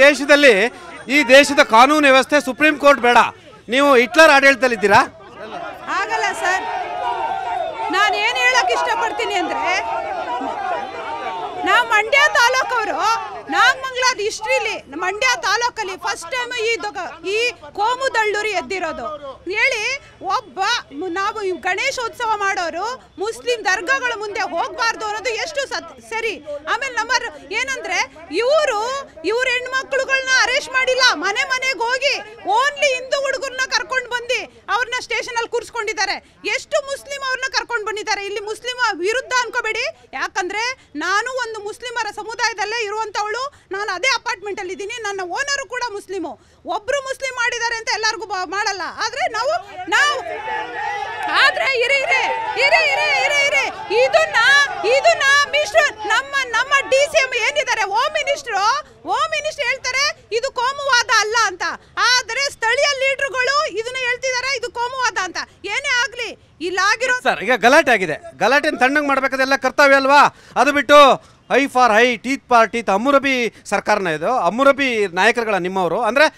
ದೇಶದಲ್ಲಿ ಈ ದೇಶದ ಕಾನೂನು ವ್ಯವಸ್ಥೆ ಸುಪ್ರೀಂ ಕೋರ್ಟ್ ಬೇಡ, ನೀವು ಹಿಟ್ಲರ್ ಆಡಳಿತದಲ್ಲಿದ್ದೀರಾ? ಆಗಲ್ಲ ಸರ್. ನಾನು ಏನು ಹೇಳಕ್ ಇಷ್ಟಪಡ್ತೀನಿ ಅಂದ್ರೆ, ನಾವು ಮಂಡ್ಯ ತಾಲೂಕವರು, ನಾಗಮಂಗಲದ ಹಿಸ್ಟ್ರಿಲಿ ಮಂಡ್ಯ ತಾಲೂಕಲ್ಲಿ ಫಸ್ಟ್ ಟೈಮ್ ಈ ಕೋಮು ದಳ್ಳೂರಿ ಎದ್ದಿರೋದು ಹೇಳಿ. ನಾವು ಗಣೇಶೋತ್ಸವ ಮಾಡೋರು ಮುಸ್ಲಿಂ ದರ್ಗಾಗಳ ಮುಂದೆ ಹೋಗಬಾರ್ದು ಅನ್ನೋದು ಎಷ್ಟು ಸರಿ. ಆಮೇಲೆ ನಂಬರ್ ಏನಂದ್ರೆ, ಇವ್ರ ಹೆಣ್ಮಕ್ಳುಗಳನ್ನ ಅರೆಸ್ಟ್ ಮಾಡಿಲ್ಲ, ಮನೆಗೆ ಹೋಗಿ ಓನ್ಲಿ ಹಿಂದೂ ಹುಡುಗರನ್ನ ಕರ್ಕೊಂಡು ಬಂದು ಅವ್ರನ್ನ ಸ್ಟೇಷನ್ ಅಲ್ಲಿ ಕೂರಿಸ್ಕೊಂಡಿದ್ದಾರೆ. ಎಷ್ಟು ಮುಸ್ಲಿಂ ಅವ್ರನ್ನ ಕರ್ಕೊಂಡು ಬಂದಿದ್ದಾರೆ. ಇಲ್ಲಿ ಮುಸ್ಲಿಂ ವಿರುದ್ಧ ಅನ್ಕೋಬೇಡಿ, ಯಾಕಂದ್ರೆ ನಾನು ಒಂದು ಮುಸ್ಲಿಮರ ಸಮುದಾಯದಲ್ಲೇ ಇರುವಂತವಳು. ನಾನು ಅದೇ ಅಪಾರ್ಟ್ಮೆಂಟ್ ಅಲ್ಲಿ ಇದ್ದೀನಿ, ನನ್ನ ಓನರು ಕೂಡ ಮುಸ್ಲಿಮು. ಒಬ್ರು ಮುಸ್ಲಿಂ ಮಾಡಿದ್ದಾರೆ ಅಂತ ಎಲ್ಲರಿಗೂ ಮಾಡಲ್ಲ. ಆದ್ರೆ ನಾವು ಆದ್ರೆ ಇದನ್ನ ಮಿನಿಸ್ಟರ್ ನಮ್ಮ DCM ಏನಿದ್ದಾರೆ, ಹೋಮ್ ಮಿನಿಸ್ಟರ್ ಹೇಳ್ತಾರೆ ಇದು ಕೋಮುವಾದ ಅಲ್ಲ ಅಂತ. ಆದ್ರೆ ಸ್ಥಳೀಯ ಲೀಡರ್ಗಳು ಇದನ್ನ ಹೇಳ್ತಿದ್ದಾರೆ ಇದು ಕೋಮುವಾದ ಅಂತ. ಏನೇ ಆಗ್ಲಿ ಇಲ್ಲಾಗಿರೋ ಸರ್, ಈಗ ಗಲಾಟೆ ಆಗಿದೆ, ಗಲಾಟೆನ ತಣ್ಣಗೆ ಮಾಡ್ಬೇಕಾದೆಲ್ಲ ಕರ್ತವ್ಯ ಅಲ್ವಾ? ಅದು ಬಿಟ್ಟು eye for eye teeth for teeth Hammurabi ಸರ್ಕಾರನ ಇದು, ಅಮ್ಮುರಬಿ ನಾಯಕರುಗಳ ನಿಮ್ಮವರು ಅಂದರೆ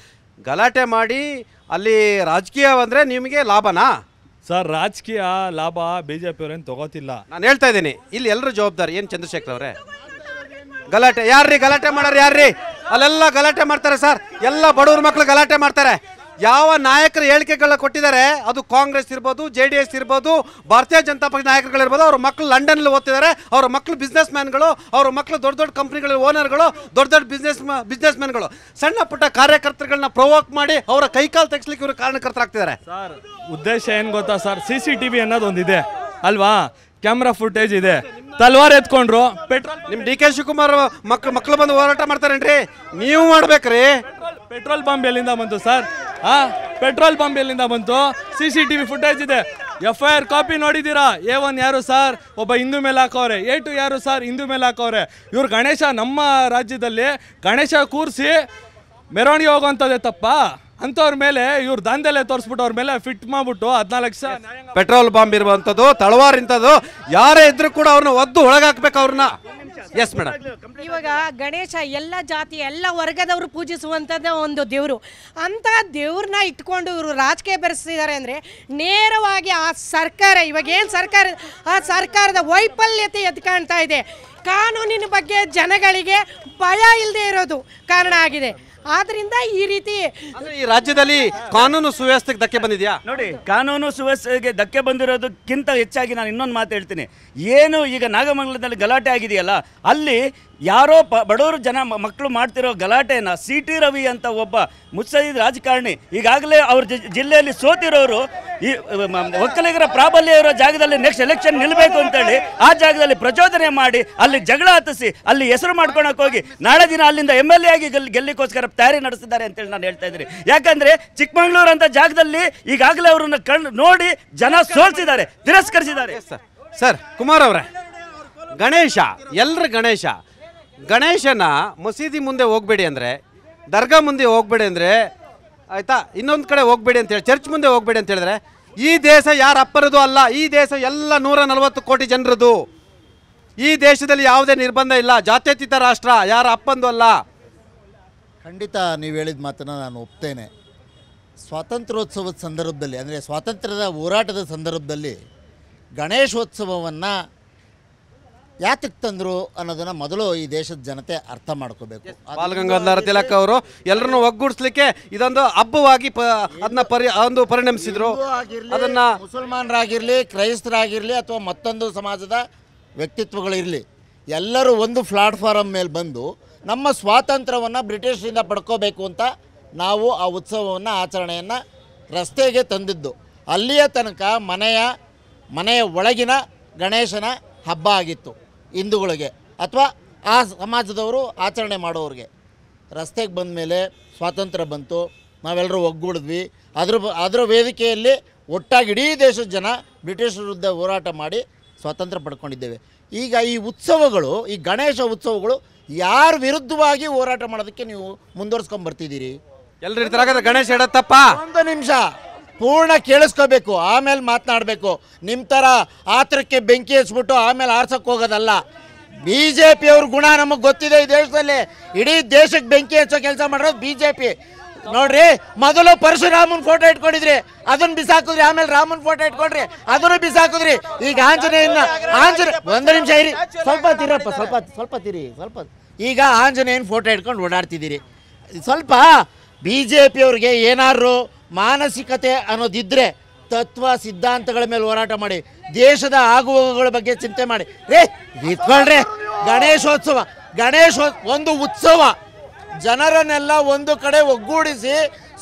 ಗಲಾಟೆ ಮಾಡಿ ಅಲ್ಲಿ ರಾಜಕೀಯ ಅಂದರೆ ನಿಮಗೆ ಲಾಭನಾ? ಸರ್, ರಾಜಕೀಯ ಲಾಭ BJP ಅವರೇನು ತಗೋತಿಲ್ಲ. ನಾನು ಹೇಳ್ತಾ ಇದ್ದೀನಿ, ಇಲ್ಲಿ ಎಲ್ಲರೂ ಜವಾಬ್ದಾರಿ. ಏನು ಚಂದ್ರಶೇಖರ್ ಅವರೇ, ಗಲಾಟೆ ಯಾರ್ರೀ? ಗಲಾಟೆ ಮಾಡೋರು ಯಾರ್ರೀ? ಅಲ್ಲೆಲ್ಲ ಗಲಾಟೆ ಮಾಡ್ತಾರೆ ಸರ್, ಎಲ್ಲ ಬಡವ್ರ ಮಕ್ಕಳು ಗಲಾಟೆ ಮಾಡ್ತಾರೆ. ಯಾವ ನಾಯಕರು ಹೇಳಿಕೆಗಳನ್ನ ಕೊಟ್ಟಿದ್ದಾರೆ, ಅದು ಕಾಂಗ್ರೆಸ್ ಇರ್ಬೋದು, JDS ಇರ್ಬೋದು, ಭಾರತೀಯ ಜನತಾ ಪಕ್ಷ ನಾಯಕರುಗಳಿರ್ಬೋದು, ಅವ್ರ ಮಕ್ಕಳು ಲಂಡನ್ನಲ್ಲಿ ಓದ್ತಿದ್ದಾರೆ, ಅವ್ರ ಮಕ್ಕಳು ಬಿಸ್ನೆಸ್ ಮ್ಯಾನ್ಗಳು, ಅವ್ರ ಮಕ್ಕಳು ದೊಡ್ಡ ದೊಡ್ಡ ಕಂಪ್ನಿಗಳ ಓನರ್ಗಳು, ದೊಡ್ಡ ಬಿಸ್ನೆಸ್ ಮ್ಯಾನ್ಗಳು. ಸಣ್ಣ ಪುಟ್ಟ ಕಾರ್ಯಕರ್ತರುಗಳನ್ನ ಪ್ರೊವೋಕ್ ಮಾಡಿ ಅವರ ಕೈಕಾಲು ತೆಗಿಸ್ಲಿಕ್ಕೆ ಇವರು ಕಾರಣಕರ್ತರಾಗ್ತಿದ್ದಾರೆ. ಸರ್, ಉದ್ದೇಶ ಏನು ಗೊತ್ತಾ ಸರ್? CCTV ಅನ್ನೋದು ಒಂದಿದೆ ಅಲ್ವಾ, ಕ್ಯಾಮ್ರಾ ಫುಟೇಜ್ ಇದೆ. ತಲ್ವಾರ್ ಎತ್ಕೊಂಡ್ರು, ಪೆಟ್ರೋಲ್ ನಿಮ್ಮ DK ಶಿವಕುಮಾರ್ ಮಕ್ಕಳು ಬಂದು ಹೋರಾಟ ಮಾಡ್ತಾರೇನ್ರಿ? ನೀವು ಮಾಡ್ಬೇಕ್ರಿ. ಪೆಟ್ರೋಲ್ ಪಂಪ್ ಎಲ್ಲಿಂದ ಬಂತು ಸರ್? ಪೆಟ್ರೋಲ್ ಪಂಪ್ ಎಲ್ಲಿಂದ ಬಂತು? CCTV ಫುಟೇಜ್ ಇದೆ. FIR ಕಾಪಿ ನೋಡಿದ್ದೀರಾ? A1 ಯಾರು ಸರ್? ಒಬ್ಬ ಹಿಂದೂ ಮೇಲೆ ಹಾಕವ್ರೆ. A2 ಯಾರು ಸರ್? ಹಿಂದೂ ಮೇಲೆ ಹಾಕವ್ರೆ. ಇವ್ರು ಗಣೇಶ, ನಮ್ಮ ರಾಜ್ಯದಲ್ಲಿ ಗಣೇಶ ಕೂರಿಸಿ ಮೆರವಣಿಗೆ ಹೋಗುವಂಥದ್ದೇ ತಪ್ಪ? ಅಂಥವ್ರ ಮೇಲೆ ಇವ್ರು ದಂಧೆಲೆ ತೋರಿಸ್ಬಿಟ್ಟು ಅವ್ರ ಮೇಲೆ ಫಿಟ್ ಮಾಡ್ಬಿಟ್ಟು 14 ಲಕ್ಷ ಪೆಟ್ರೋಲ್ ಬಾಂಬ್ ಇರುವಂಥದ್ದು, ತಳವಾರ್ ಇಂಥದ್ದು ಯಾರೇ ಇದ್ರು ಕೂಡ ಅವ್ರನ್ನ ಒದ್ದು ಒಳಗಾಕ್ಬೇಕು ಅವ್ರನ್ನ. Yes madam. ಇವಾಗ ಗಣೇಶ ಎಲ್ಲ ಜಾತಿ ಎಲ್ಲ ವರ್ಗದವರು ಪೂಜಿಸುವಂಥದ್ದು ಒಂದು ದೇವರು. ಅಂಥ ದೇವ್ರನ್ನ ಇಟ್ಕೊಂಡು ಇವರು ರಾಜಕೀಯ ಬೆರೆಸಿದ್ದಾರೆ ಅಂದರೆ ನೇರವಾಗಿ ಆ ಸರ್ಕಾರ, ಇವಾಗ ಏನು ಸರ್ಕಾರ, ಆ ಸರ್ಕಾರದ ವೈಫಲ್ಯತೆ ಎದ್ದು ಕಾಣ್ತಾ ಇದೆ. ಕಾನೂನಿನ ಬಗ್ಗೆ ಜನಗಳಿಗೆ ಭಯ ಇಲ್ಲದೆ ಇರೋದು ಕಾರಣ ಆಗಿದೆ. ಆದ್ರಿಂದ ಈ ರೀತಿ ಈ ರಾಜ್ಯದಲ್ಲಿ ಕಾನೂನು ಸುವ್ಯವಸ್ಥೆಗೆ ಧಕ್ಕೆ ಬಂದಿದೆಯಾ? ನೋಡಿ, ಕಾನೂನು ಸುವ್ಯವಸ್ಥೆಗೆ ಧಕ್ಕೆ ಬಂದಿರೋದಕ್ಕಿಂತ ಹೆಚ್ಚಾಗಿ ನಾನು ಇನ್ನೊಂದು ಮಾತು ಹೇಳ್ತೀನಿ. ಏನು ಈಗ ನಾಗಮಂಗಲದಲ್ಲಿ ಗಲಾಟೆ ಆಗಿದೆಯಲ್ಲ, ಅಲ್ಲಿ ಯಾರೋ ಬಡವರು ಮಕ್ಕಳು ಮಾಡ್ತಿರೋ ಗಲಾಟೆನ CT ರವಿ ಅಂತ ಒಬ್ಬ ಮುತ್ಸದ್ದಿ ರಾಜಕಾರಣಿ, ಈಗಾಗಲೇ ಅವ್ರ ಜಿಲ್ಲೆಯಲ್ಲಿ ಸೋತಿರೋರು, ಈ ಒಕ್ಕಲಿಗರ ಪ್ರಾಬಲ್ಯ ಇರೋ ಜಾಗದಲ್ಲಿ ನೆಕ್ಸ್ಟ್ ಎಲೆಕ್ಷನ್ ನಿಲ್ಲಬೇಕು ಅಂತೇಳಿ ಆ ಜಾಗದಲ್ಲಿ ಪ್ರಚೋದನೆ ಮಾಡಿ ಅಲ್ಲಿ ಜಗಳ ಹತ್ತಿಸಿ ಅಲ್ಲಿ ಹೆಸರು ಮಾಡ್ಕೊಳಕ್ಕೆ ಹೋಗಿ ನಾಳೆ ದಿನ ಅಲ್ಲಿಂದ MLA ಆಗಿ ಗೆಲ್ಲಿಕೋಸ್ಕರ ತಯಾರಿ ನಡೆಸಿದ್ದಾರೆ ಅಂತೇಳಿ ನಾನು ಹೇಳ್ತಾ ಇದ್ದೀನಿ. ಯಾಕಂದ್ರೆ ಚಿಕ್ಕಮಂಗ್ಳೂರು ಅಂತ ಜಾಗದಲ್ಲಿ ಈಗಾಗಲೇ ಅವ್ರನ್ನ ನೋಡಿ ಜನ ಸೋಲ್ಸಿದ್ದಾರೆ, ತಿರಸ್ಕರಿಸಿದ್ದಾರೆ. ಸರ್, ಕುಮಾರ್ ಅವರೇ, ಗಣೇಶ ಎಲ್ಲರ ಗಣೇಶನ ಮಸೀದಿ ಮುಂದೆ ಹೋಗ್ಬೇಡಿ ಅಂದರೆ, ದರ್ಗಾ ಮುಂದೆ ಹೋಗ್ಬೇಡಿ ಅಂದರೆ, ಆಯಿತಾ, ಇನ್ನೊಂದು ಕಡೆ ಹೋಗ್ಬೇಡಿ ಅಂತೇಳಿ, ಚರ್ಚ್ ಮುಂದೆ ಹೋಗ್ಬೇಡಿ ಅಂತ ಹೇಳಿದ್ರೆ, ಈ ದೇಶ ಯಾರ ಅಪ್ಪರದು ಅಲ್ಲ, ಈ ದೇಶ ಎಲ್ಲ 140 ಕೋಟಿ ಜನರದು. ಈ ದೇಶದಲ್ಲಿ ಯಾವುದೇ ನಿರ್ಬಂಧ ಇಲ್ಲ, ಜಾತ್ಯತೀತ ರಾಷ್ಟ್ರ, ಯಾರ ಅಪ್ಪಂದು ಅಲ್ಲ. ಖಂಡಿತ ನೀವು ಹೇಳಿದ ಮಾತನ್ನು ನಾನು ಒಪ್ತೇನೆ. ಸ್ವಾತಂತ್ರ್ಯೋತ್ಸವದ ಸಂದರ್ಭದಲ್ಲಿ, ಅಂದರೆ ಸ್ವಾತಂತ್ರ್ಯದ ಹೋರಾಟದ ಸಂದರ್ಭದಲ್ಲಿ ಗಣೇಶೋತ್ಸವವನ್ನು ಯಾತಕ್ಕೆ ತಂದರು ಅನ್ನೋದನ್ನು ಮೊದಲು ಈ ದೇಶದ ಜನತೆ ಅರ್ಥ ಮಾಡ್ಕೋಬೇಕು. ಬಾಲಗಂಗಾಧರ ತಿಲಕ್ ಅವರು ಎಲ್ಲರನ್ನು ಒಗ್ಗೂಡಿಸ್ಲಿಕ್ಕೆ ಇದೊಂದು ಹಬ್ಬವಾಗಿ ಅದನ್ನ ಪರಿಣಮಿಸಿದ್ರು. ಅದನ್ನು ಮುಸಲ್ಮಾನರಾಗಿರಲಿ, ಕ್ರೈಸ್ತರಾಗಿರಲಿ, ಅಥವಾ ಮತ್ತೊಂದು ಸಮಾಜದ ವ್ಯಕ್ತಿತ್ವಗಳಿರಲಿ, ಎಲ್ಲರೂ ಒಂದು ಪ್ಲಾಟ್ಫಾರಮ್ ಮೇಲೆ ಬಂದು ನಮ್ಮ ಸ್ವಾತಂತ್ರ್ಯವನ್ನು ಬ್ರಿಟಿಷರಿಂದ ಪಡ್ಕೋಬೇಕು ಅಂತ ನಾವು ಆ ಉತ್ಸವವನ್ನು, ಆಚರಣೆಯನ್ನು ರಸ್ತೆಗೆ ತಂದಿದ್ದು. ಅಲ್ಲಿಯ ತನಕ ಮನೆಯ ಒಳಗಿನ ಗಣೇಶನ ಹಬ್ಬ ಆಗಿತ್ತು ಹಿಂದೂಗಳಿಗೆ, ಅಥವಾ ಆ ಸಮಾಜದವರು ಆಚರಣೆ ಮಾಡೋರಿಗೆ. ರಸ್ತೆಗೆ ಬಂದ ಮೇಲೆ ಸ್ವಾತಂತ್ರ್ಯ ಬಂತು, ನಾವೆಲ್ಲರೂ ಒಗ್ಗೂಡಿದ್ವಿ. ಅದರ ವೇದಿಕೆಯಲ್ಲಿ ಒಟ್ಟಾಗಿ ಇಡೀ ದೇಶದ ಜನ ಬ್ರಿಟಿಷ್ ವಿರುದ್ಧ ಹೋರಾಟ ಮಾಡಿ ಸ್ವಾತಂತ್ರ್ಯ ಪಡ್ಕೊಂಡಿದ್ದೇವೆ. ಈಗ ಈ ಉತ್ಸವಗಳು, ಈ ಗಣೇಶ ಉತ್ಸವಗಳು ಯಾರ ವಿರುದ್ಧವಾಗಿ ಹೋರಾಟ ಮಾಡೋದಕ್ಕೆ ನೀವು ಮುಂದುವರ್ಸ್ಕೊಂಡು ಬರ್ತಿದ್ದೀರಿ? ಎಲ್ಲರೂ ಗಣೇಶ ಹೇಳತ್ತಪ್ಪ. ಒಂದು ನಿಮಿಷ ಪೂರ್ಣ ಕೇಳಿಸ್ಕೋಬೇಕು, ಆಮೇಲೆ ಮಾತನಾಡಬೇಕು. ನಿಮ್ಮ ಥರ ಆತ್ರಕ್ಕೆ ಬೆಂಕಿ ಹಚ್ಬಿಟ್ಟು ಆಮೇಲೆ ಆರ್ಸಕ್ಕೆ ಹೋಗೋದಲ್ಲ. BJP ಅವ್ರ ಗುಣ ನಮಗೆ ಗೊತ್ತಿದೆ. ಈ ದೇಶದಲ್ಲಿ ಇಡೀ ದೇಶಕ್ಕೆ ಬೆಂಕಿ ಹಚ್ಚೋ ಕೆಲಸ ಮಾಡಿರೋದು BJP. ನೋಡ್ರಿ, ಮೊದಲು ಪರಶುರಾಮನ್ ಫೋಟೋ ಇಟ್ಕೊಂಡಿದ್ರಿ, ಅದನ್ನ ಬಿಸಾಕಿದ್ರಿ. ಆಮೇಲೆ ರಾಮನ್ ಫೋಟೋ ಇಟ್ಕೊಂಡ್ರಿ, ಅದನ್ನು ಬಿಸಾಕಿದ್ರಿ. ಈಗ ಆಂಜನೇಯ ಒಂದು ನಿಮಿಷ ಇರಿ, ಸ್ವಲ್ಪ ತಿರಪ್ಪ, ಸ್ವಲ್ಪ ತಿರಿ, ಸ್ವಲ್ಪ. ಈಗ ಆಂಜನೇಯನ ಫೋಟೋ ಇಟ್ಕೊಂಡು ಓಡಾಡ್ತಿದ್ದೀರಿ. ಸ್ವಲ್ಪ BJP ಅವ್ರಿಗೆ ಏನಾದ್ರು ಮಾನಸಿಕತೆ ಅನ್ನೋದಿದ್ರೆ ತತ್ವ ಸಿದ್ಧಾಂತಗಳ ಮೇಲೆ ಹೋರಾಟ ಮಾಡಿ, ದೇಶದ ಆಗುಹೋಗುಗಳ ಬಗ್ಗೆ ಚಿಂತೆ ಮಾಡಿ. ಇಟ್ಕೊಳ್ರಿ, ಗಣೇಶೋತ್ಸವ ಒಂದು ಉತ್ಸವ, ಜನರನ್ನೆಲ್ಲ ಒಂದು ಕಡೆ ಒಗ್ಗೂಡಿಸಿ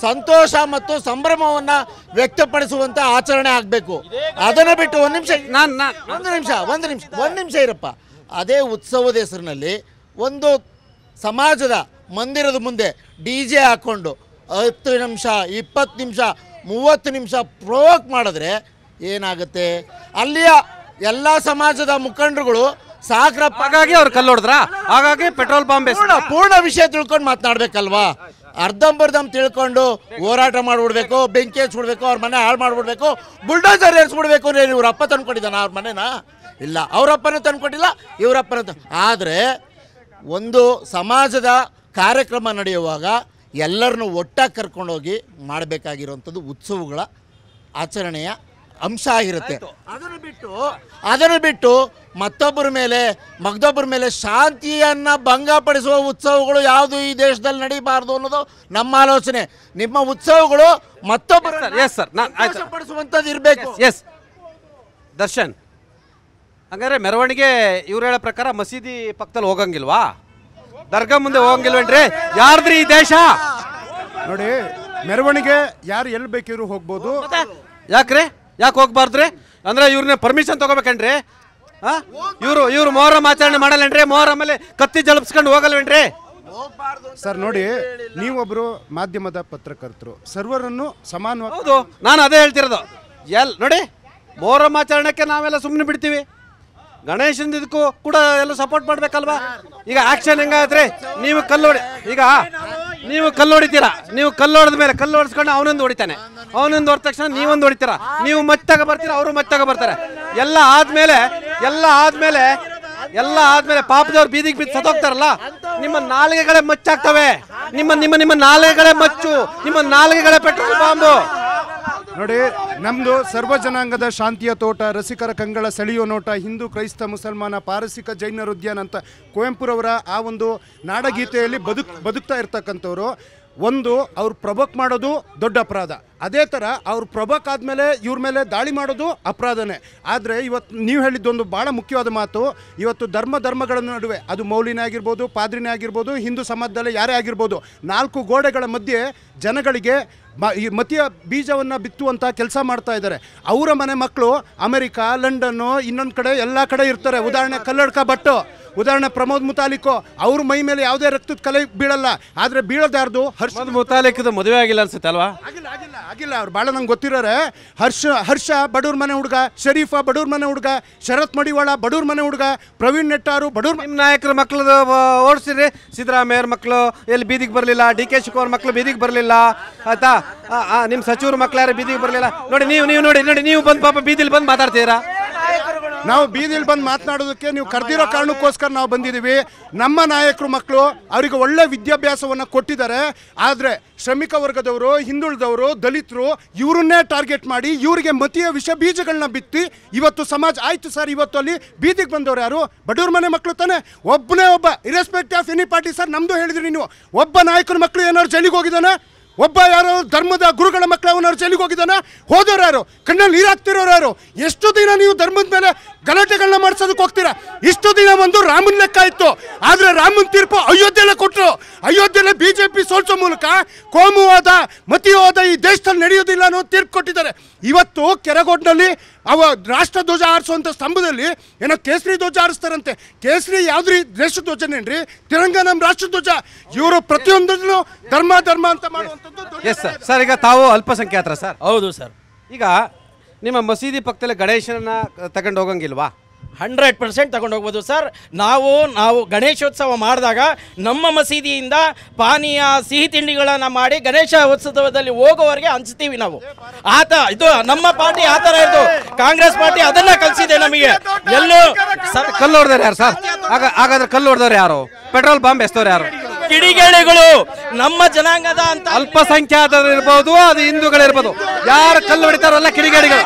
ಸಂತೋಷ ಮತ್ತು ಸಂಭ್ರಮವನ್ನು ವ್ಯಕ್ತಪಡಿಸುವಂಥ ಆಚರಣೆ ಆಗಬೇಕು. ಅದನ್ನು ಬಿಟ್ಟು ಒಂದು ನಿಮಿಷ ಇರಪ್ಪ. ಅದೇ ಉತ್ಸವದ ಹೆಸರಿನಲ್ಲಿ ಒಂದು ಸಮಾಜದ ಮಂದಿರದ ಮುಂದೆ DJ ಹಾಕ್ಕೊಂಡು 10 ನಿಮಿಷ 20 ನಿಮಿಷ 30 ನಿಮಿಷ ಪ್ರೊವೋಕ್ ಮಾಡಿದ್ರೆ ಏನಾಗುತ್ತೆ? ಅಲ್ಲಿಯ ಎಲ್ಲ ಸಮಾಜದ ಮುಖಂಡರುಗಳು ಸಾಕ್ರಪ್ಪ, ಹಾಗಾಗಿ ಅವ್ರು ಕಲ್ಲೊಡ್ದ್ರ, ಹಾಗಾಗಿ ಪೆಟ್ರೋಲ್ ಬಾಂಬ್ ಪೂರ್ಣ ವಿಷಯ ತಿಳ್ಕೊಂಡು ಮಾತನಾಡ್ಬೇಕಲ್ವಾ? ಅರ್ಧಂಬರ್ಧಂ ತಿಳ್ಕೊಂಡು ಹೋರಾಟ ಮಾಡಿಬಿಡ್ಬೇಕು, ಬೆಂಕಿ ಹಚ್ಬಿಡ್ಬೇಕು, ಅವ್ರ ಮನೆ ಹಾಳು ಮಾಡಿಬಿಡ್ಬೇಕು, ಬುಲ್ಡೋಸರ್ ಏರಿಸ್ಬಿಡ್ಬೇಕು ಅಂದ್ರೆ ಇವ್ರ ಅಪ್ಪ ತಂದ್ಕೊಟ್ಟಿದ್ದಾನ ಅವ್ರ ಮನೆನಾ? ಇಲ್ಲ, ಅವರಪ್ಪನೂ ತಂದ್ಕೊಟ್ಟಿಲ್ಲ, ಇವರಪ್ಪನ. ಆದರೆ ಒಂದು ಸಮಾಜದ ಕಾರ್ಯಕ್ರಮ ನಡೆಯುವಾಗ ಎಲ್ಲರನ್ನೂ ಒಟ್ಟಾಗಿ ಕರ್ಕೊಂಡೋಗಿ ಮಾಡಬೇಕಾಗಿರುವಂಥದ್ದು ಉತ್ಸವಗಳ ಆಚರಣೆಯ ಅಂಶ ಆಗಿರುತ್ತೆ. ಅದನ್ನು ಬಿಟ್ಟು ಮತ್ತೊಬ್ಬರ ಮೇಲೆ ಶಾಂತಿಯನ್ನು ಭಂಗಪಡಿಸುವ ಉತ್ಸವಗಳು ಯಾವುದು ಈ ದೇಶದಲ್ಲಿ ನಡೀಬಾರ್ದು ಅನ್ನೋದು ನಮ್ಮ ಆಲೋಚನೆ. ನಿಮ್ಮ ಉತ್ಸವಗಳು ಮತ್ತೊಬ್ಬರು ಪಡಿಸುವಂಥದ್ದು ಇರಬೇಕು. ದರ್ಶನ್, ಹಂಗಾರೆ ಮೆರವಣಿಗೆ ಇವ್ರು ಹೇಳೋ ಪ್ರಕಾರ ಮಸೀದಿ ಪಕ್ಕದಲ್ಲಿ ಹೋಗಂಗಿಲ್ವಾ? ದರ್ಗಾ ಮುಂದೆ ಹೋಗಂಗಿಲ್ವೇನ್ರಿ? ಯಾರ್ದ್ರಿ ಈ ದೇಶ? ನೋಡಿ, ಮೆರವಣಿಗೆ ಯಾರು ಎಲ್ಲಿ ಬೇಕಿದ್ರು ಹೋಗ್ಬೋದು. ಯಾಕ್ರಿ? ಯಾಕೆ ಹೋಗ್ಬಾರ್ದ್ರಿ? ಅಂದ್ರೆ ಇವ್ರನ್ನ ಪರ್ಮಿಷನ್ ತಗೋಬೇಕೇನ್ರಿ? ಇವ್ರು ಮೊಹರಂ ಆಚರಣೆ ಮಾಡಲ್ಲೇನ್ರಿ? ಮೊಹರಮ್ಮಲ್ಲಿ ಕತ್ತಿ ಜಲಪಿಸ್ಕೊಂಡು ಹೋಗಲ್ವೇನ್ರಿ? ಸರ್ ನೋಡಿ, ನೀವೊಬ್ರು ಮಾಧ್ಯಮದ ಪತ್ರಕರ್ತರು, ಸರ್ವರನ್ನು ಸಮಾನವಾಗಿ. ಹೌದು, ನಾನು ಅದೇ ಹೇಳ್ತಿರೋದು. ನೋಡಿ, ಮೊಹರಂ ಆಚರಣೆಗೆ ನಾವೆಲ್ಲ ಸುಮ್ಮನೆ ಬಿಡ್ತೀವಿ, ಗಣೇಶನ ಇದಕ್ಕೂ ಕೂಡ ಎಲ್ಲ ಸಪೋರ್ಟ್ ಮಾಡ್ಬೇಕಲ್ವಾ? ಈಗ ಆಕ್ಷನ್ ಹೆಂಗಾದ್ರೆ, ನೀವು ಕಲ್ಲು ಹೊಡಿತೀರಾ, ನೀವು ಕಲ್ಲು ಹೊಡೆದ ಮೇಲೆ ಕಲ್ಲು ಹೊಡೆಸ್ಕೊಂಡು ಅವನೊಂದು ಹೊಡಿತಾನೆ, ಅವನೊಂದು ಹೊಡೆದ ತಕ್ಷಣ ನೀವೊಂದು ಹೊಡಿತೀರಾ, ನೀವು ಮತ್ತಾಗ ಬರ್ತೀರಾ, ಅವರು ಮತ್ತಾಗ ಬರ್ತಾರೆ. ಎಲ್ಲ ಆದ್ಮೇಲೆ ಪಾಪದವ್ರು ಬೀದಿಗೆ ಬಿದ್ದು ಸತ್ತೋಗ್ತಾರಲ್ಲ, ನಿಮ್ಮ ನಾಲಿಗೆಗಳೇ ಮಚ್ಚಾಗ್ತವೆ. ನಿಮ್ಮ ನಾಲಿಗೆಗಳೇ ಮಚ್ಚು, ನಿಮ್ಮ ನಾಲಿಗೆಗಳೇ ಪೆಟ್ರೋಲ್ ಬಾಂಬು. ನೋಡಿ, ನಮ್ಮದು ಸರ್ವ ಜನಾಂಗದ ಶಾಂತಿಯ ತೋಟ, ರಸಿಕರ ಕಂಗಳ ಸೆಳೆಯೋ ನೋಟ, ಹಿಂದೂ ಕ್ರೈಸ್ತ ಮುಸಲ್ಮಾನ ಪಾರಸಿಕ ಜೈನರ ಉದ್ಯಾನ ಅಂತ ಕುವೆಂಪುರವರ ಆ ಒಂದು ನಾಡಗೀತೆಯಲ್ಲಿ ಬದುಕ್ತಾ ಇರ್ತಕ್ಕಂಥವ್ರು. ಅವ್ರು ಪ್ರೊವೋಕ್ ಮಾಡೋದು ದೊಡ್ಡ ಅಪರಾಧ. ಅದೇ ಥರ ಅವ್ರು ಪ್ರೊವೋಕ್ ಆದಮೇಲೆ ಇವ್ರ ಮೇಲೆ ದಾಳಿ ಮಾಡೋದು ಅಪರಾಧನೇ. ಆದರೆ ಇವತ್ತು ನೀವು ಹೇಳಿದ್ದೊಂದು ಭಾಳ ಮುಖ್ಯವಾದ ಮಾತು. ಇವತ್ತು ಧರ್ಮಗಳ ನಡುವೆ, ಅದು ಮೌಲಿನೇ ಆಗಿರ್ಬೋದು, ಪಾದ್ರಿನೇ ಆಗಿರ್ಬೋದು, ಹಿಂದೂ ಸಮಾಜದಲ್ಲೇ ಯಾರೇ ಆಗಿರ್ಬೋದು, 4 ಗೋಡೆಗಳ ಮಧ್ಯೆ ಜನಗಳಿಗೆ ಈ ಮತೀಯ ಬೀಜವನ್ನು ಬಿತ್ತುವಂಥ ಕೆಲಸ ಮಾಡ್ತಾ ಇದ್ದಾರೆ. ಅವರ ಮನೆ ಮಕ್ಕಳು ಅಮೆರಿಕಾ, ಲಂಡನ್ನು, ಇನ್ನೊಂದು ಕಡೆ ಎಲ್ಲ ಕಡೆ ಇರ್ತಾರೆ. ಉದಾಹರಣೆ ಕಲ್ಲಡ್ಕ ಭಟ್ಟು, ಉದಾಹರಣೆ ಪ್ರಮೋದ್ ಮುತಾಲಿಕೋ, ಅವ್ರ ಮೈ ಮೇಲೆ ಯಾವುದೇ ರಕ್ತದ ಕಲೆ ಬೀಳಲ್ಲ. ಆದರೆ ಬೀಳೋದು ಯಾರ್ದು? ಹರ್ಷ ಮುತಾಲಿಕದ ಮದುವೆ ಆಗಿಲ್ಲ ಅನ್ಸುತ್ತೆ ಅಲ್ವಾ? ಆಗಿಲ್ಲ. ಅವ್ರು ಭಾಳ ನಂಗೆ ಗೊತ್ತಿರೋರೆ. ಹರ್ಷ ಬಡವ್ರ ಮನೆ ಹುಡುಗ, ಶರೀಫ ಬಡವ್ರ ಮನೆ ಹುಡುಗ, ಶರತ್ ಮಡಿವಾಳ ಬಡವ್ರ ಮನೆ ಹುಡುಗ, ಪ್ರವೀಣ್ ನೆಟ್ಟಾರು ಬಡವ್ರ. ನಿಮ್ಮ ನಾಯಕರ ಮಕ್ಕಳು ಓಡಿಸಿದ್ರಿ, ಸಿದ್ದರಾಮಯ್ಯವ್ರ ಮಕ್ಕಳು ಎಲ್ಲಿ ಬೀದಿಗೆ ಬರಲಿಲ್ಲ, DK ಶಿವಕುಮಾರ್ ಮಕ್ಕಳು ಬೀದಿಗೆ ಬರಲಿಲ್ಲ, ಆಯ್ತಾ? ನಿಮ್ಮ ಸಚಿವರು ಮಕ್ಕಳು ಯಾರು ಬೀದಿಗೆ ಬರಲಿಲ್ಲ. ನೋಡಿ, ನೀವು ಬಂದು ಪಾಪ ಬೀದಿಲಿ ಬಂದು ಮಾತಾಡ್ತೀರಾ. ನಾವು ಬೀದಿಲಿ ಬಂದು ಮಾತನಾಡೋದಕ್ಕೆ ನೀವು ಕರೆದಿರೋ ಕಾರಣಕ್ಕೋಸ್ಕರ ನಾವು ಬಂದಿದ್ದೀವಿ. ನಮ್ಮ ನಾಯಕರು ಮಕ್ಕಳು ಅವರಿಗೆ ಒಳ್ಳೆ ವಿದ್ಯಾಭ್ಯಾಸವನ್ನು ಕೊಟ್ಟಿದ್ದಾರೆ. ಆದರೆ ಶ್ರಮಿಕ ವರ್ಗದವರು, ಹಿಂದುಳಿದವರು, ದಲಿತರು ಇವರನ್ನೇ ಟಾರ್ಗೆಟ್ ಮಾಡಿ ಇವರಿಗೆ ಮತೀಯ ವಿಷ ಬೀಜಗಳನ್ನ ಬಿತ್ತಿ ಇವತ್ತು ಸಮಾಜ ಆಯ್ತು ಸರ್. ಇವತ್ತು ಅಲ್ಲಿ ಬೀದಿಗೆ ಬಂದವರು ಯಾರು? ಬಡವ್ರ ಮನೆ ಮಕ್ಕಳು ತಾನೆ. ಒಬ್ಬ ಇರೆಸ್ಪೆಕ್ಟ್ ಆಫ್ ಎನಿ ಪಾರ್ಟಿ ಸರ್. ನಮ್ಮದು ಹೇಳಿದ್ರಿ ನೀವು, ಒಬ್ಬ ನಾಯಕನ ಮಕ್ಕಳು ಏನಾದ್ರು ಜೈಲಿಗೆ ಹೋಗಿದ್ದಾನೆ? ಒಬ್ಬ ಯಾರೋ ಧರ್ಮದ ಗುರುಗಳ ಮಕ್ಕಳು ಅವನವ್ರು ಜೈಲಿಗೆ ಹೋಗಿದ್ದಾನೆ? ಹೋದವ್ರು ಯಾರು? ಕಣ್ಣಲ್ಲಿ ನೀರು ಹಾಕ್ತಿರೋರು ಯಾರು? ಎಷ್ಟು ದಿನ ನೀವು ಧರ್ಮದ ಮೇಲೆ ಗಲಾಟೆಗಳನ್ನ ಮಾಡಿಸೋದಕ್ಕೆ ಹೋಗ್ತೀರಾ? ಇಷ್ಟು ದಿನ ಒಂದು ರಾಮನ್ ಲೆಕ್ಕ ಇತ್ತು. ಆದರೆ ರಾಮನ್ ತೀರ್ಪು ಅಯೋಧ್ಯೆಲ್ಲ ಕೊಟ್ಟರು. ಅಯೋಧ್ಯೆಲ್ಲ BJP ಸೋಲ್ಸೋ ಮೂಲಕ ಕೋಮುವಾದ, ಮತೀಯವಾದ ಈ ದೇಶದಲ್ಲಿ ನಡೆಯೋದಿಲ್ಲ ಅನ್ನೋ ತೀರ್ಪು ಕೊಟ್ಟಿದ್ದಾರೆ. ಇವತ್ತು ಕೆರಗೋಡ್ನಲ್ಲಿ ರಾಷ್ಟ್ರ ಧ್ವಜ ಆರಿಸುವಂಥ ಸ್ತಂಭದಲ್ಲಿ ಏನೋ ಕೇಸರಿ ಧ್ವಜ ಆರಿಸ್ತಾರಂತೆ. ಕೇಸರಿ ಯಾವ್ದ್ರಿ ದೇಶ ಧ್ವಜನೇನ್ರಿ? ತಿರಂಗ ನಮ್ಮ ರಾಷ್ಟ್ರ ಧ್ವಜ. ಇವರು ಪ್ರತಿಯೊಂದನ್ನು ಧರ್ಮ ಅಂತ ಮಾಡುವಂಥದ್ದು. Yes sir. ಈಗ ತಾವು ಅಲ್ಪಸಂಖ್ಯಾತರ ಸರ್? ಹೌದು ಸರ್. ಈಗ ನಿಮ್ಮ ಮಸೀದಿ ಪಕ್ಕದಲ್ಲಿ ಗಣೇಶನನ್ನ ತಗೊಂಡು ಹೋಗಂಗಿಲ್ವಾ? 100% ತಗೊಂಡು ಹೋಗ್ಬೋದು ಸರ್. ನಾವು ಗಣೇಶೋತ್ಸವ ಮಾಡಿದಾಗ ನಮ್ಮ ಮಸೀದಿಯಿಂದ ಪಾನೀಯ ಸಿಹಿ ತಿಂಡಿಗಳನ್ನು ಮಾಡಿ ಗಣೇಶ ಉತ್ಸವದಲ್ಲಿ ಹೋಗೋವರೆಗೆ ಹಂಚ್ತೀವಿ ನಾವು. ಇದು ನಮ್ಮ ಪಾರ್ಟಿ ಆ ಥರ ಇದ್ದು, ಕಾಂಗ್ರೆಸ್ ಪಾರ್ಟಿ ಅದನ್ನ ಕಲಿಸಿದೆ ನಮಗೆ. ಎಲ್ಲೂ ಕಲ್ಲು ಹೊಡೆದವ್ರು ಯಾರು ಸರ್? ಹಾಗಾದ್ರೆ ಕಲ್ಲು ಹೊಡೆದವ್ರು ಯಾರು? ಪೆಟ್ರೋಲ್ ಬಾಂಬ್ ಎಸ್ತವ್ರು ಯಾರು? ಕಿಡಿಗೇಡಿಗಳು, ನಮ್ಮ ಜನಾಂಗದ ಅಂತ ಅಲ್ಪಸಂಖ್ಯಾತರು ಇರ್ಬೋದು, ಅದು ಹಿಂದೂಗಳಿರ್ಬೋದು, ಯಾರು ಕಲ್ಲು ಹೊಡಿತಾರಲ್ಲ ಕಿಡಿಗೇಡಿಗಳು.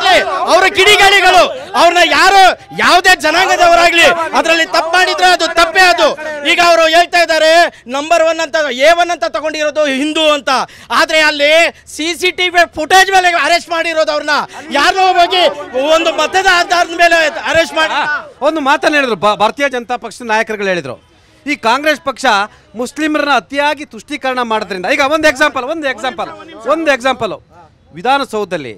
ಅವರ ಕಿಡಿಗೇಡಿಗಳು. ಅವ್ರನ್ನ ಯಾರು ಯಾವುದೇ ಜನಾಂಗದವರಾಗ್ಲಿ ಅದರಲ್ಲಿ ತಪ್ಪು ಮಾಡಿದ್ರೆ ಅದು ತಪ್ಪೇ. ಅದು ಈಗ ಅವರು ಹೇಳ್ತಾ ಇದ್ದಾರೆ ನಂಬರ್ 1 ಅಂತ A1 ಅಂತ ತಗೊಂಡಿರೋದು ಹಿಂದೂ ಅಂತ. ಆದ್ರೆ ಅಲ್ಲಿ CCTV ಫುಟೇಜ್ ಮೇಲೆ ಅರೆಸ್ಟ್ ಮಾಡಿರೋದು ಅವ್ರನ್ನ. ಯಾರೋ ಹೋಗಿ ಒಂದು ಮತದ ಆಧಾರದ ಮೇಲೆ ಅರೆಸ್ಟ್ ಮಾಡಿ ಒಂದು ಮಾತನ್ನ ಹೇಳಿದ್ರು ಭಾರತೀಯ ಜನತಾ ಪಕ್ಷದ ನಾಯಕರುಗಳು ಹೇಳಿದ್ರು, ಈ ಕಾಂಗ್ರೆಸ್ ಪಕ್ಷ ಮುಸ್ಲಿಮರನ್ನ ಅತಿಯಾಗಿ ತುಷ್ಟೀಕರಣ ಮಾಡೋದ್ರಿಂದ. ಈಗ ಒಂದು ಎಕ್ಸಾಂಪಲ್ ವಿಧಾನಸೌಧದಲ್ಲಿ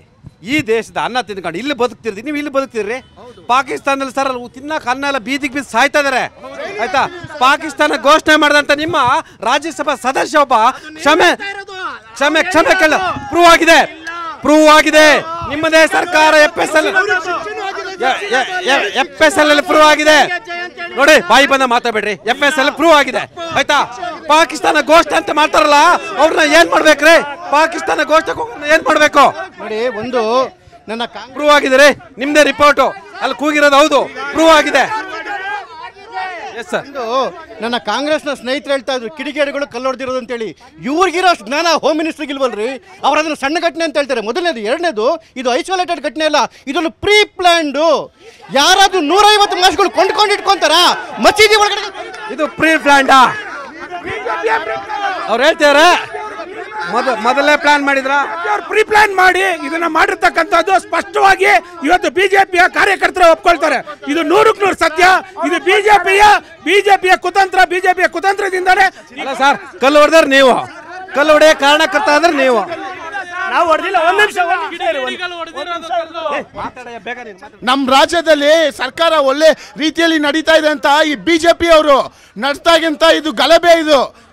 ಈ ದೇಶದ ಅನ್ನ ತಿಂದ್ಕೊಂಡು ಇಲ್ಲಿ ಬದುಕ್ತಿರ್ತೀವಿ, ನೀವು ಇಲ್ಲಿ ಬದುಕ್ತಿರ್ರಿ. ಪಾಕಿಸ್ತಾನದಲ್ಲಿ ಸರ್ ತಿನ್ನಕ್ಕೆ ಅನ್ನ ಎಲ್ಲ ಬೀದಿಗೆ ಬಿದ್ದು ಸಾಯ್ತಾ ಇದಾರೆ, ಆಯ್ತಾ? ಪಾಕಿಸ್ತಾನ ಘೋಷಣೆ ಮಾಡಿದಂತ ನಿಮ್ಮ ರಾಜ್ಯಸಭಾ ಸದಸ್ಯ ಒಬ್ಬ ಕ್ಷಮೆ ಕೇಳ ಪ್ರೂವ್ ಆಗಿದೆ. ನಿಮ್ಮದೇ ಸರ್ಕಾರ FSL ಅಲ್ಲಿ ಪ್ರೂವ್ ಆಗಿದೆ ನೋಡಿ, ಬಾಯಿ ಬಂದ ಮಾತಾಡ್ಬೇಡ್ರಿ. FSL ಪ್ರೂವ್ ಆಗಿದೆ, ಆಯ್ತಾ? ಪಾಕಿಸ್ತಾನ ಘೋಷಣೆ ಅಂತ ಮಾಡ್ತಾರಲ್ಲ, ಅವ್ರನ್ನ ಏನ್ ಮಾಡ್ಬೇಕ್ರಿ? ಪಾಕಿಸ್ತಾನ ಘೋಷಣೆ ಏನ್ ಮಾಡ್ಬೇಕು ನೋಡಿ. ಒಂದು ನನ್ನ ಪ್ರೂವ್ ಆಗಿದೆ ರೀ, ನಿಮ್ದೇ ರಿಪೋರ್ಟು ಅಲ್ಲಿ ಕೂಗಿರೋದು ಹೌದು, ಪ್ರೂವ್ ಆಗಿದೆ. ನನ್ನ ಕಾಂಗ್ರೆಸ್ನ ಸ್ನೇಹಿತರು ಹೇಳ್ತಾ ಇದ್ರು ಕಿಡಿಗೇಡಿಗಳು ಕಲ್ಲೊಡೆದಿರೋದು ಅಂತೇಳಿ. ಇವ್ರಿಗಿರೋ ಜ್ಞಾನ ಹೋಮ್ ಮಿನಿಸ್ಟ್ರಿಗೆ ಇಲ್ವಲ್ರಿ? ಅವ್ರು ಅದನ್ನು ಸಣ್ಣ ಘಟನೆ ಅಂತ ಹೇಳ್ತಾರೆ. ಮೊದಲನೇದು. ಎರಡನೇದು, ಇದು ಐಸೋಲೇಟೆಡ್ ಘಟನೆ ಅಲ್ಲ, ಇದೊಂದು ಪ್ರೀ ಪ್ಲಾನ್ಡು. ಯಾರಾದ್ರೂ 150 ಮಾಸ್ಗಳು ಕೊಂಡ್ಕೊಂಡು ಇಟ್ಕೊಂತಾರ ಮಸೀದಿ ಒಳಗಡೆ? ಇದು ಪ್ರೀ ಪ್ಲಾನ್ಡಾ? ಅವ್ರು ಹೇಳ್ತಾರೆ ಮೊದಲೇ ಪ್ಲಾನ್ ಮಾಡಿದ್ರ? ಪ್ರೀ ಪ್ಲಾನ್ ಮಾಡಿ ಇದನ್ನ ಮಾಡಿರ್ತಕ್ಕಂಥದ್ದು ಸ್ಪಷ್ಟವಾಗಿ ಇವತ್ತು ಬಿಜೆಪಿಯ ಕಾರ್ಯಕರ್ತರು ಒಪ್ಕೊಳ್ತಾರೆ. ಇದು 100ಕ್ಕೆ 100 ಸತ್ಯ. ಇದು ಬಿಜೆಪಿಯ ಕುತಂತ್ರದಿಂದಾನೆ. ಸರ್, ಕಲ್ಲು ಹೊಡೆದ್ರೆ ನೀವು, ಕಲ್ಲು ಹೊಡೆಯ ಕಾರಣಕರ್ತ ಅಂದ್ರೆ ನೀವು. ನಾವು ಹೊಡೆದಿಲ್ಲ. ನಮ್ಮ ರಾಜ್ಯದಲ್ಲಿ ಸರ್ಕಾರ ಒಳ್ಳೆ ರೀತಿಯಲ್ಲಿ ನಡೀತಾ ಇದೆ ಅಂತ ಈ ಬಿಜೆಪಿ ಅವರು ನಡೆಸ್ತಾಗಿಂತ ಇದು ಗಲಭೆ. ಇದು